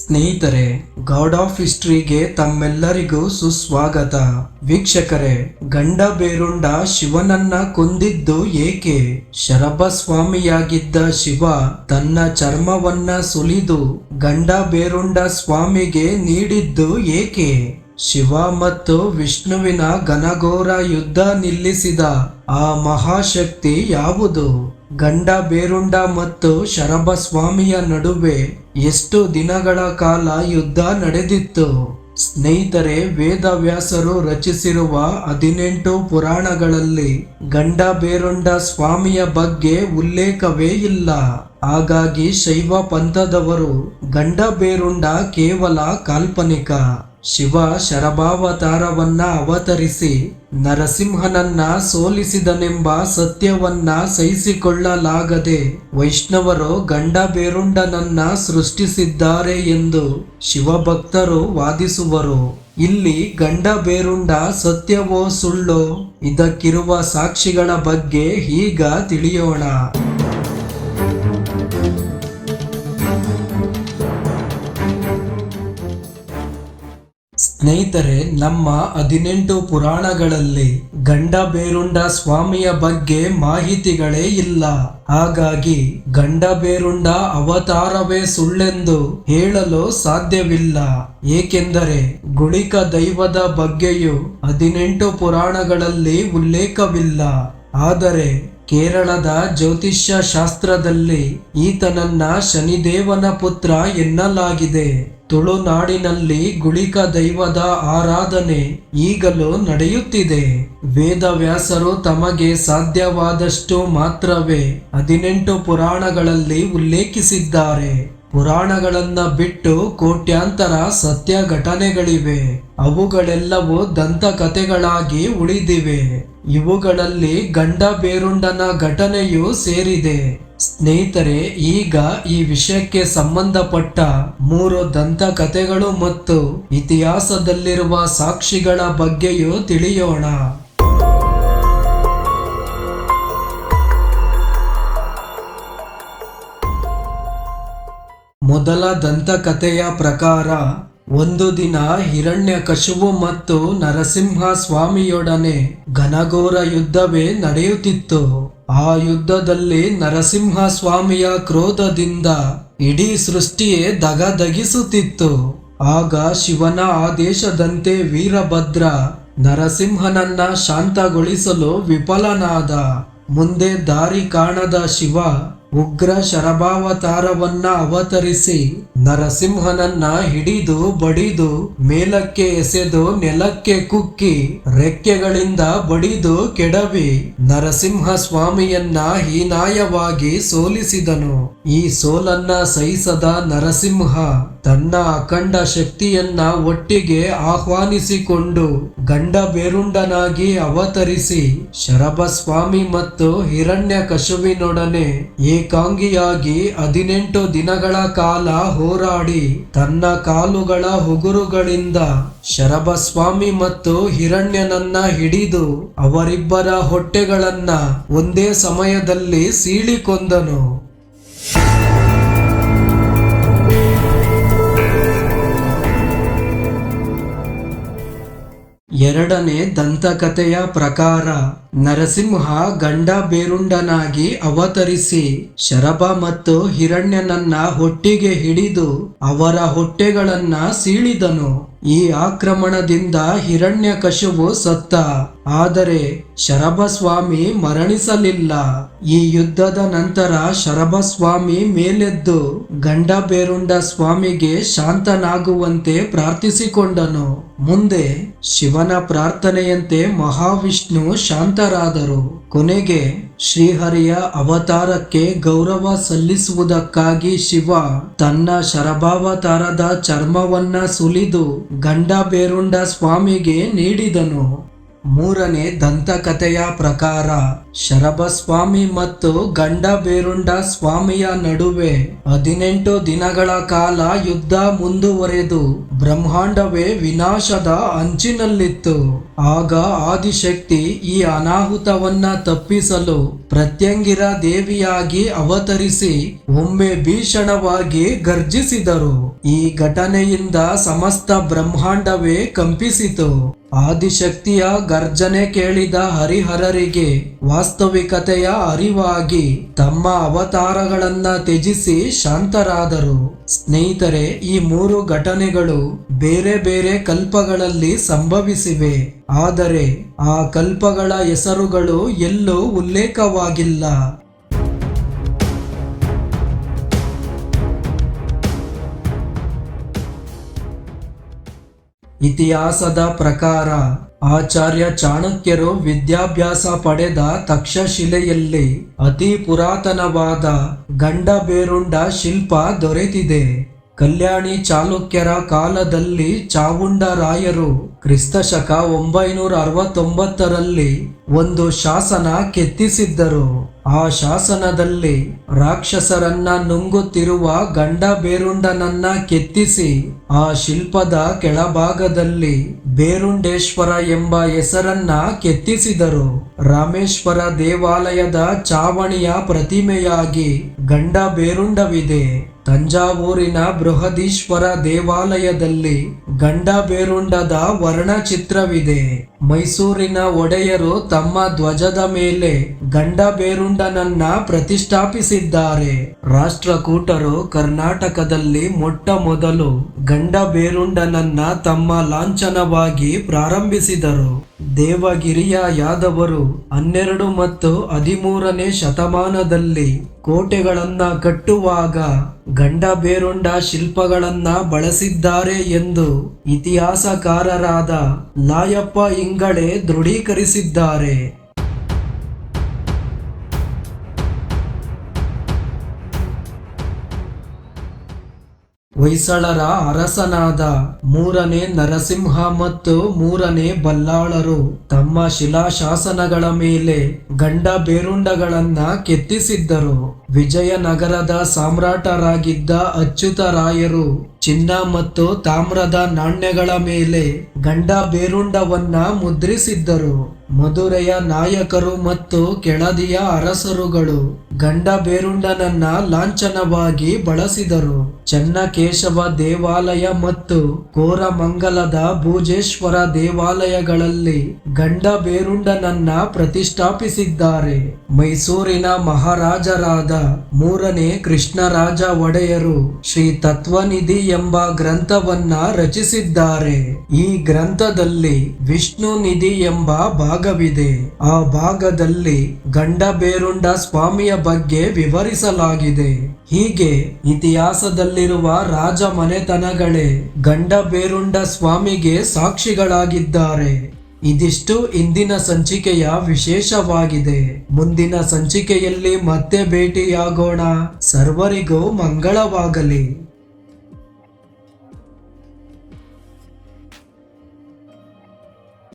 ಸ್ನೇಹಿತರೆ, god of ಹಿಸ್ಟ್ರಿಗೆ ತಮ್ಮೆಲ್ಲರಿಗೂ ಸುಸ್ವಾಗತ. ವೀಕ್ಷಕರೇ, ಗಂಡ ಬೇರುಂಡ ಶಿವನನ್ನ ಕೊಂದಿದ್ದು ಏಕೆ? ಶರಭಸ್ವಾಮಿಯಾಗಿದ್ದ ಶಿವ ತನ್ನ ಚರ್ಮವನ್ನ ಸುಲಿದು ಗಂಡ ಬೇರುಂಡ ಸ್ವಾಮಿಗೆ ನೀಡಿದ್ದು ಏಕೆ? ಶಿವ ಮತ್ತು ವಿಷ್ಣುವಿನ ಘನಘೋರ ಯುದ್ಧ ನಿಲ್ಲಿಸಿದ ಆ ಮಹಾಶಕ್ತಿ ಯಾವುದು? ಗಂಡ ಬೇರುಂಡ ಮತ್ತು ಶರಭಸ್ವಾಮಿಯ ನಡುವೆ ಎಷ್ಟು ದಿನಗಳ ಕಾಲ ಯುದ್ಧ ನಡೆದಿತ್ತು? ಸ್ನೇಹಿತರೆ, ವೇದವ್ಯಾಸರು ರಚಿಸಿರುವ 18 ಪುರಾಣಗಳಲ್ಲಿ ಗಂಡ ಬೇರುಂಡ ಸ್ವಾಮಿಯ ಬಗ್ಗೆ ಉಲ್ಲೇಖವೇ ಇಲ್ಲ. ಹಾಗಾಗಿ ಶೈವ ಪಂಥದವರು ಗಂಡ ಬೇರುಂಡ ಕೇವಲ ಕಾಲ್ಪನಿಕ. ಶಿವ ಶರಭಾವತಾರವನ್ನ ಅವತರಿಸಿ ನರಸಿಂಹನನ್ನ ಸೋಲಿಸಿದನೆಂಬ ಸತ್ಯವನ್ನ ಸಹಿಸಿಕೊಳ್ಳಲಾಗದೆ ವೈಷ್ಣವರು ಗಂಡ ಬೇರುಂಡನನ್ನ ಸೃಷ್ಟಿಸಿದ್ದಾರೆ ಎಂದು ಶಿವಭಕ್ತರು ವಾದಿಸುವರು. ಇಲ್ಲಿ ಗಂಡ ಬೇರುಂಡ ಸತ್ಯವೋ ಸುಳ್ಳೋ? ಇದಕ್ಕಿರುವ ಸಾಕ್ಷಿಗಳ ಬಗ್ಗೆ ಈಗ ತಿಳಿಯೋಣ. ಸ್ನೇಹಿತರೆ, ನಮ್ಮ 18 ಪುರಾಣಗಳಲ್ಲಿ ಗಂಡ ಬೇರುಂಡ ಸ್ವಾಮಿಯ ಬಗ್ಗೆ ಮಾಹಿತಿಗಳೇ ಇಲ್ಲ. ಹಾಗಾಗಿ ಗಂಡ ಬೇರುಂಡ ಅವತಾರವೇ ಸುಳ್ಳೆಂದು ಹೇಳಲು ಸಾಧ್ಯವಿಲ್ಲ. ಏಕೆಂದರೆ ಗುಳಿಕ ದೈವದ ಬಗ್ಗೆಯೂ 18 ಪುರಾಣಗಳಲ್ಲಿ ಉಲ್ಲೇಖವಿಲ್ಲ. ಆದರೆ ಕೇರಳದ ಜ್ಯೋತಿಷ್ಯ ಶಾಸ್ತ್ರದಲ್ಲಿ ಈತನನ್ನ ಶನಿದೇವನ ಪುತ್ರ ಎನ್ನಲಾಗಿದೆ. ತುಳುನಾಡಿನಲ್ಲಿ ಗುಳಿಕ ದೈವದ ಆರಾಧನೆ ಈಗಲೂ ನಡೆಯುತ್ತಿದೆ. ವೇದವ್ಯಾಸರು ತಮಗೆ ಸಾಧ್ಯವಾದಷ್ಟು ಮಾತ್ರವೇ 18 ಪುರಾಣಗಳಲ್ಲಿ ಉಲ್ಲೇಖಿಸಿದ್ದಾರೆ. ಪುರಾಣಗಳನ್ನ ಬಿಟ್ಟು ಕೋಟ್ಯಾಂತರ ಸತ್ಯ ಘಟನೆಗಳಿವೆ. ಅವುಗಳೆಲ್ಲವೂ ದಂತಕಥೆಗಳಾಗಿ ಉಳಿದಿವೆ. ಇವುಗಳಲ್ಲಿ ಗಂಡ ಬೇರುಂಡನ ಘಟನೆಯೂ ಸೇರಿದೆ. ಸ್ನೇಹಿತರೆ, ಈಗ ಈ ವಿಷಯಕ್ಕೆ ಸಂಬಂಧಪಟ್ಟ 3 ದಂತಕಥೆಗಳು ಮತ್ತು ಇತಿಹಾಸದಲ್ಲಿರುವ ಸಾಕ್ಷಿಗಳ ಬಗ್ಗೆಯೂ ತಿಳಿಯೋಣ. ಮೊದಲ ದಂತಕಥೆಯ ಪ್ರಕಾರ, ಒಂದು ದಿನ ಹಿರಣ್ಯಕಶಿಪು ಮತ್ತು ನರಸಿಂಹ ಸ್ವಾಮಿಯೊಡನೆ ಘನಘೋರ ಯುದ್ಧವೇ ನಡೆಯುತ್ತಿತ್ತು. ಆ ಯುದ್ಧದಲ್ಲಿ ನರಸಿಂಹ ಸ್ವಾಮಿಯ ಕ್ರೋಧದಿಂದ ಇಡೀ ಸೃಷ್ಟಿಯೇ ದಗದಗಿಸುತ್ತಿತ್ತು. ಆಗ ಶಿವನ ಆದೇಶದಂತೆ ವೀರಭದ್ರ ನರಸಿಂಹನನ್ನ ಶಾಂತಗೊಳಿಸಲು ವಿಫಲನಾದ. ಮುಂದೆ ದಾರಿ ಕಾಣದ ಶಿವ ಉಗ್ರ ಶರಭಾವತಾರವನ್ನ ಅವತರಿಸಿ ನರಸಿಂಹನನ್ನ ಹಿಡಿದು ಬಡಿದು ಮೇಲಕ್ಕೆ ಎಸೆದು ನೆಲಕ್ಕೆ ಕುಕ್ಕಿ ರೆಕ್ಕೆಗಳಿಂದ ಬಡಿದು ಕೆಡವಿ ನರಸಿಂಹ ಸ್ವಾಮಿಯನ್ನ ಹೀನಾಯವಾಗಿ ಸೋಲಿಸಿದನು. ಈ ಸೋಲನ್ನ ಸಹಿಸದ ನರಸಿಂಹ ತನ್ನ ಅಖಂಡ ಶಕ್ತಿಯನ್ನ ಒಟ್ಟಿಗೆ ಆಹ್ವಾನಿಸಿಕೊಂಡು ಗಂಡ ಬೇರುಂಡನಾಗಿ ಅವತರಿಸಿ ಶರಭಸ್ವಾಮಿ ಮತ್ತು ಹಿರಣ್ಯಕಶಿಪುವಿನೊಡನೆ ಏಕಾಂಗಿಯಾಗಿ 18 ದಿನಗಳ ಕಾಲ ಹೋರಾಡಿ ತನ್ನ ಕಾಲುಗಳ ಉಗುರುಗಳಿಂದ ಶರಭಸ್ವಾಮಿ ಮತ್ತು ಹಿರಣ್ಯನನ್ನ ಹಿಡಿದು ಅವರಿಬ್ಬರ ಹೊಟ್ಟೆಗಳನ್ನ ಒಂದೇ ಸಮಯದಲ್ಲಿ ಸೀಳಿಕೊಂದನು. ಎರಡನೇ ದಂತಕಥೆಯ ಪ್ರಕಾರ, ನರಸಿಂಹ ಗಂಡ ಬೇರುಂಡನಾಗಿ ಅವತರಿಸಿ ಶರಭ ಮತ್ತು ಹಿರಣ್ಯನನ್ನ ಒಟ್ಟಿಗೆ ಹಿಡಿದು ಅವರ ಹೊಟ್ಟೆಗಳನ್ನ ಸೀಳಿದನು. ಈ ಆಕ್ರಮಣದಿಂದ ಹಿರಣ್ಯಕಶಿಪು ಸತ್ತ. ಆದರೆ ಶರಭಸ್ವಾಮಿ ಮರಣಿಸಲಿಲ್ಲ. ಈ ಯುದ್ಧದ ನಂತರ ಶರಭಸ್ವಾಮಿ ಮೇಲೆದ್ದು ಗಂಡ ಬೇರುಂಡ ಸ್ವಾಮಿಗೆ ಶಾಂತನಾಗುವಂತೆ ಪ್ರಾರ್ಥಿಸಿಕೊಂಡನು. ಮುಂದೆ ಶಿವನ ಪ್ರಾರ್ಥನೆಯಂತೆ ಮಹಾವಿಷ್ಣು ಶಾಂತರಾದರು. ಕೊನೆಗೆ ಶ್ರೀಹರಿಯ ಅವತಾರಕ್ಕೆ ಗೌರವ ಸಲ್ಲಿಸುವುದಕ್ಕಾಗಿ ಶಿವ ತನ್ನ ಶರಭಾವತಾರದ ಚರ್ಮವನ್ನ ಸುಲಿದು ಗಂಡ ಬೇರುಂಡ ಸ್ವಾಮಿಗೆ ನೀಡಿದನು. ಮೂರನೇ ದಂತಕಥೆಯ ಪ್ರಕಾರ, ಶರಭಸ್ವಾಮಿ ಮತ್ತು ಗಂಡ ಬೇರುಂಡ ಸ್ವಾಮಿಯ ನಡುವೆ 18 ದಿನಗಳ ಕಾಲ ಯುದ್ಧ ಮುಂದುವರೆದು ಬ್ರಹ್ಮಾಂಡವೇ ವಿನಾಶದ ಅಂಚಿನಲ್ಲಿತ್ತು. ಆಗ ಆದಿಶಕ್ತಿ ಈ ಅನಾಹುತವನ್ನ ತಪ್ಪಿಸಲು ಪ್ರತ್ಯಂಗಿರ ದೇವಿಯಾಗಿ ಅವತರಿಸಿ ಒಮ್ಮೆ ಭೀಷಣವಾಗಿ ಗರ್ಜಿಸಿದರು. ಈ ಘಟನೆಯಿಂದ ಸಮಸ್ತ ಬ್ರಹ್ಮಾಂಡವೇ ಕಂಪಿಸಿತು. ಆದಿಶಕ್ತಿಯ ಗರ್ಜನೆ ಕೇಳಿದ ಹರಿಹರರಿಗೆ ವಾಸ್ತವಿಕತೆಯ ಅರಿವಾಗಿ ತಮ್ಮ ಅವತಾರಗಳನ್ನ ತ್ಯಜಿಸಿ ಶಾಂತರಾದರು. ಸ್ನೇಹಿತರೆ, ಈ 3 ಘಟನೆಗಳು ಬೇರೆ ಬೇರೆ ಕಲ್ಪಗಳಲ್ಲಿ ಸಂಭವಿಸಿವೆ. ಆದರೆ ಆ ಕಲ್ಪಗಳ ಹೆಸರುಗಳು ಎಲ್ಲೂ ಉಲ್ಲೇಖವಾಗಿಲ್ಲ. ಇತಿಹಾಸದ ಪ್ರಕಾರ ಆಚಾರ್ಯ ಚಾಣಕ್ಯರು ವಿದ್ಯಾಭ್ಯಾಸ ಪಡೆದ ತಕ್ಷಶಿಲೆಯಲ್ಲಿ ಅತಿ ಪುರಾತನವಾದ ಗಂಡಬೇರುಂಡ ಶಿಲ್ಪ ದೊರೆತಿದೆ. ಕಲ್ಯಾಣಿ ಚಾಲುಕ್ಯರ ಕಾಲದಲ್ಲಿ ಚಾವುಂಡರಾಯರು ಕ್ರಿಸ್ತಶಕ 969ರಲ್ಲಿ ಒಂದು ಶಾಸನ ಕೆತ್ತಿಸಿದ್ದರು. ಆ ಶಾಸನದಲ್ಲಿ ರಾಕ್ಷಸರನ್ನ ನುಂಗುತ್ತಿರುವ ಗಂಡಬೇರುಂಡನನ್ನ ಕೆತ್ತಿಸಿ ಆ ಶಿಲ್ಪದ ಕೆಳಭಾಗದಲ್ಲಿ ಬೇರುಂಡೇಶ್ವರ ಎಂಬ ಹೆಸರನ್ನ ಕೆತ್ತಿಸಿದರು. ರಾಮೇಶ್ವರ ದೇವಾಲಯದ ಚಾವಣಿಯ ಪ್ರತಿಮೆಯಾಗಿ ಗಂಡಬೇರುಂಡವಿದೆ. ತಂಜಾವೂರಿನ ಬೃಹದೀಶ್ವರ ದೇವಾಲಯದಲ್ಲಿ ಗಂಡಬೇರುಂಡದ ವರ್ಣಚಿತ್ರವಿದೆ. ಮೈಸೂರಿನ ಒಡೆಯರು ತಮ್ಮ ಧ್ವಜದ ಮೇಲೆ ಗಂಡಬೇರುಂಡನನ್ನ ಪ್ರತಿಷ್ಠಾಪಿಸಿದ್ದಾರೆ. ರಾಷ್ಟ್ರಕೂಟರು ಕರ್ನಾಟಕದಲ್ಲಿ ಮೊಟ್ಟ ಮೊದಲು ಗಂಡಬೇರುಂಡನನ್ನ ತಮ್ಮ ಲಾಂಛನವಾಗಿ ಪ್ರಾರಂಭಿಸಿದರು. ದೇವಗಿರಿಯ ಯಾದವರು 12 ಮತ್ತು 13ನೇ ಶತಮಾನದಲ್ಲಿ ಕೋಟೆಗಳನ್ನ ಕಟ್ಟುವಾಗ ಗಂಡಬೇರುಂಡ ಶಿಲ್ಪಗಳನ್ನ ಬಳಸಿದ್ದಾರೆ ಎಂದು ಇತಿಹಾಸಕಾರರಾದ ಲಾಯಪ್ಪ ಇಂಗಳೆ ದೃಢೀಕರಿಸಿದ್ದಾರೆ. ಹೊಯ್ಸಳರ ಅರಸನಾದ 3ನೇ ನರಸಿಂಹ ಮತ್ತು 3ನೇ ಬಲ್ಲಾಳರು ತಮ್ಮ ಶಿಲಾಶಾಸನಗಳ ಮೇಲೆ ಗಂಡಬೇರುಂಡಗಳನ್ನ ಕೆತ್ತಿಸಿದ್ದರು. ವಿಜಯನಗರದ ಸಾಮ್ರಾಟರಾಗಿದ್ದ ಅಚ್ಯುತರಾಯರು ಚಿನ್ನ ಮತ್ತು ತಾಮ್ರದ ನಾಣ್ಯಗಳ ಮೇಲೆ ಗಂಡಬೇರುಂಡವನ್ನ ಮುದ್ರಿಸಿದ್ದರು. ಮಧುರೆಯ ನಾಯಕರು ಮತ್ತು ಕೆಳದಿಯ ಅರಸರುಗಳು ಗಂಡಬೇರುಂಡನನ್ನ ಲಾಂಛನವಾಗಿ ಬಳಸಿದರು. ಚನ್ನಕೇಶವ ದೇವಾಲಯ ಮತ್ತು ಕೋರಮಂಗಲದ ಭೂಜೇಶ್ವರ ದೇವಾಲಯಗಳಲ್ಲಿ ಗಂಡಬೇರುಂಡನನ್ನ ಪ್ರತಿಷ್ಠಾಪಿಸಿದ್ದಾರೆ. ಮೈಸೂರಿನ ಮಹಾರಾಜರಾದ 3ನೇ ಕೃಷ್ಣರಾಜ ಒಡೆಯರು ಶ್ರೀ ತತ್ವನಿಧಿ ಎಂಬ ಗ್ರಂಥವನ್ನ ರಚಿಸಿದ್ದಾರೆ. ಈ ಗ್ರಂಥದಲ್ಲಿ ವಿಷ್ಣು ನಿಧಿ ಎಂಬ ಭಾಗವಿದೆ. ಆ ಭಾಗದಲ್ಲಿ ಗಂಡಬೇರುಂಡ ಸ್ವಾಮಿಯ ಬಗ್ಗೆ ವಿವರಿಸಲಾಗಿದೆ. ಹೀಗೆ ಇತಿಹಾಸದಲ್ಲಿರುವ ರಾಜ ಮನೆತನಗಳೇ ಗಂಡಬೇರುಂಡ ಸ್ವಾಮಿಗೆ ಸಾಕ್ಷಿಗಳಾಗಿದ್ದಾರೆ. ಇದಿಷ್ಟು ಇಂದಿನ ಸಂಚಿಕೆಯ ವಿಶೇಷವಾಗಿದೆ. ಮುಂದಿನ ಸಂಚಿಕೆಯಲ್ಲಿ ಮತ್ತೆ ಭೇಟಿಯಾಗೋಣ. ಸರ್ವರಿಗೂ ಮಂಗಳವಾಗಲಿ.